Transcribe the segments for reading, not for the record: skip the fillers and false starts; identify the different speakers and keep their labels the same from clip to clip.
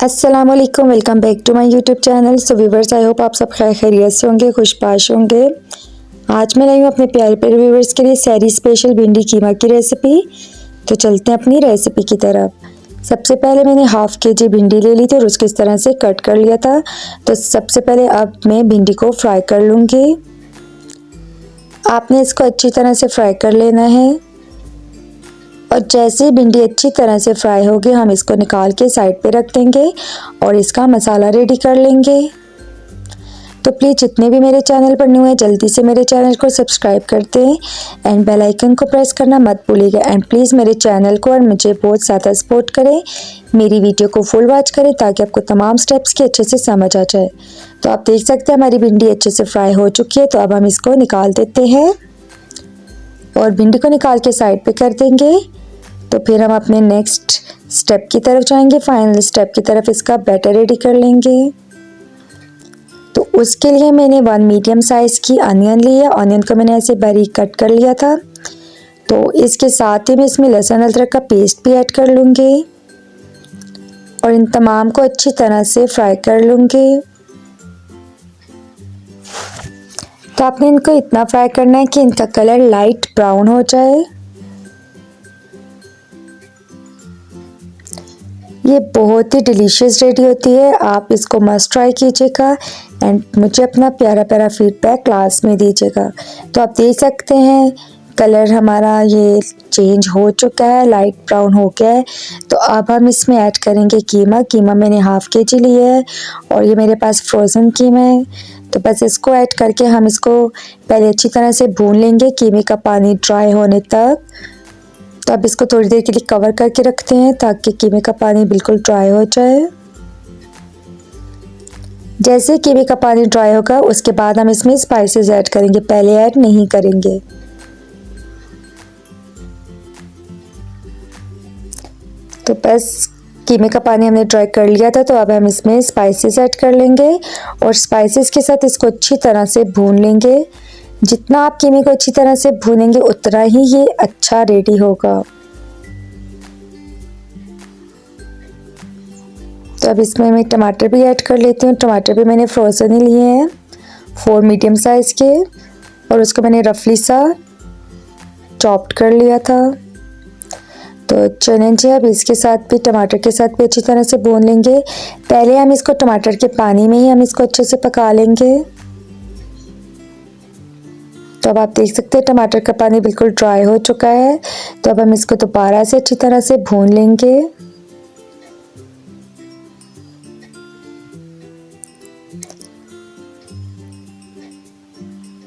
Speaker 1: अस्सलाम वालेकुम, welcome back to my YouTube channel. So viewers, I hope आप सब खैरियत से होंगे, खुशबाश होंगे। आज मैं लाई हूँ अपने प्यारे प्यारे व्यूवर्स के लिए सहरी स्पेशल भिंडी कीमा की रेसिपी। तो चलते हैं अपनी रेसिपी की तरफ। सबसे पहले मैंने हाफ केजी भिंडी ले ली थी और उसको इस तरह से कट कर लिया था। तो सबसे पहले अब मैं भिंडी को फ्राई कर लूँगी। आपने इसको अच्छी तरह से फ्राई कर लेना है और जैसे भिंडी अच्छी तरह से फ्राई होगी हम इसको निकाल के साइड पे रख देंगे और इसका मसाला रेडी कर लेंगे। तो प्लीज़ जितने भी मेरे चैनल पर न्यू हैं जल्दी से मेरे चैनल को सब्सक्राइब करते हैं एंड बेल आइकन को प्रेस करना मत भूलिएगा। एंड प्लीज़ मेरे चैनल को और मुझे बहुत ज़्यादा सपोर्ट करें, मेरी वीडियो को फुल वॉच करें ताकि आपको तमाम स्टेप्स की अच्छे से समझ आ जाए। तो आप देख सकते हैं हमारी भिंडी अच्छे से फ्राई हो चुकी है। तो अब हम इसको निकाल देते हैं और भिंडी को निकाल के साइड पे कर देंगे। तो फिर हम अपने नेक्स्ट स्टेप की तरफ जाएंगे, फाइनल स्टेप की तरफ इसका बैटर रेडी कर लेंगे। तो उसके लिए मैंने 1 मीडियम साइज़ की अनियन ली है। अनियन को मैंने ऐसे बारीक कट कर लिया था। तो इसके साथ ही मैं इसमें लहसुन अदरक का पेस्ट भी ऐड कर लूँगी और इन तमाम को अच्छी तरह से फ्राई कर लूँगी। तो आपने इनको इतना फ्राई करना है कि इनका कलर लाइट ब्राउन हो जाए। ये बहुत ही डिलीशियस रेडी होती है, आप इसको मस्ट ट्राई कीजिएगा एंड मुझे अपना प्यारा प्यारा फीडबैक क्लास में दीजिएगा। तो आप देख सकते हैं कलर हमारा ये चेंज हो चुका है, लाइट ब्राउन हो गया है। तो अब हम इसमें ऐड करेंगे कीमा मैंने हाफ केजी लिया है और ये मेरे पास फ्रोज़न कीमा है। तो बस इसको ऐड करके हम इसको पहले अच्छी तरह से भून लेंगे कीमे का पानी ड्राई होने तक। तो अब इसको थोड़ी देर के लिए कवर करके रखते हैं ताकि कीमे का पानी बिल्कुल ड्राई हो जाए। जैसे कीमे का पानी ड्राई होगा उसके बाद हम इसमें स्पाइसेस ऐड करेंगे, पहले ऐड नहीं करेंगे। तो बस कीमे का पानी हमने ड्राई कर लिया था। तो अब हम इसमें स्पाइसेस ऐड कर लेंगे और स्पाइसेस के साथ इसको अच्छी तरह से भून लेंगे। जितना आप कीमे को अच्छी तरह से भूनेंगे उतना ही ये अच्छा रेडी होगा। तो अब इसमें मैं टमाटर भी ऐड कर लेती हूँ। टमाटर भी मैंने फ्रोज़न ही लिए हैं, 4 मीडियम साइज़ के, और उसको मैंने रफली सा चॉप्ड कर लिया था। तो चलें जी, अब इसके साथ भी टमाटर के साथ भी अच्छी तरह से भून लेंगे। पहले हम इसको टमाटर के पानी में ही हम इसको अच्छे से पका लेंगे। तो अब आप देख सकते हैं टमाटर का पानी बिल्कुल ड्राई हो चुका है। तो अब हम इसको दोबारा से अच्छी तरह से भून लेंगे।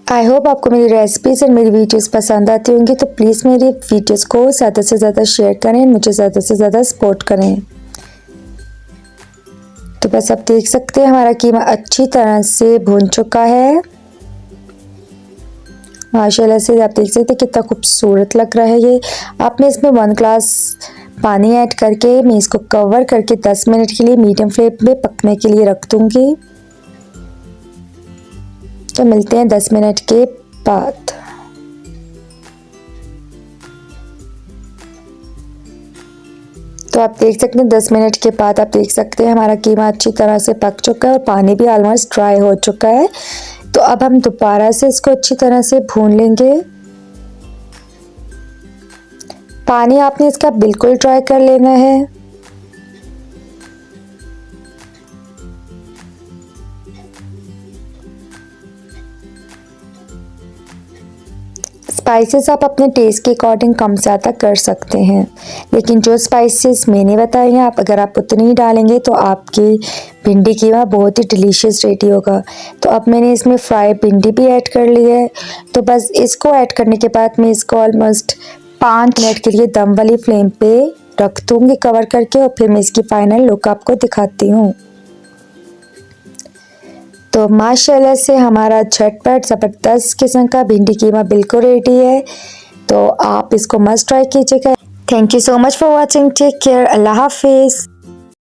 Speaker 1: आई होप आपको मेरी रेसिपीज़ और मेरी वीडियोस पसंद आती होंगी। तो प्लीज़ मेरी वीडियोस को ज़्यादा से ज़्यादा शेयर करें, मुझे ज़्यादा से ज़्यादा सपोर्ट करें। तो बस आप देख सकते हैं हमारा कीमा अच्छी तरह से भून चुका है माशाल्लाह से। आप देख सकते हैं कितना खूबसूरत लग रहा है ये। आपने इसमें 1 ग्लास पानी ऐड करके मैं इसको कवर करके 10 मिनट के लिए मीडियम फ्लेम में पकने के लिए रख दूँगी। तो मिलते हैं 10 मिनट के बाद। तो आप देख सकते हैं 10 मिनट के बाद आप देख सकते हैं हमारा कीमा अच्छी तरह से पक चुका है और पानी भी ऑलमोस्ट ड्राई हो चुका है। तो अब हम दोबारा से इसको अच्छी तरह से भून लेंगे। पानी आपने इसका बिल्कुल ड्राई कर लेना है। स्पाइसेस आप अपने टेस्ट के अकॉर्डिंग कम ज़्यादा कर सकते हैं, लेकिन जो स्पाइसेस मैंने बताए हैं अगर आप उतनी ही डालेंगे तो आपकी भिंडी कीमा बहुत ही डिलीशियस रेडी होगा। तो अब मैंने इसमें फ्राई भिंडी भी ऐड कर ली है। तो बस इसको ऐड करने के बाद मैं इसको ऑलमोस्ट 5 मिनट के लिए दम वाली फ्लेम पे रख दूँगी कवर करके और फिर मैं इसकी फाइनल लुक आपको दिखाती हूँ। तो माशाल्लाह से हमारा झटपट ज़बरदस्त किस्म का भिंडी कीमा बिल्कुल रेडी है। तो आप इसको मस्ट ट्राई कीजिएगा। Thank you so much for watching, take care, अल्लाह हाफिज़।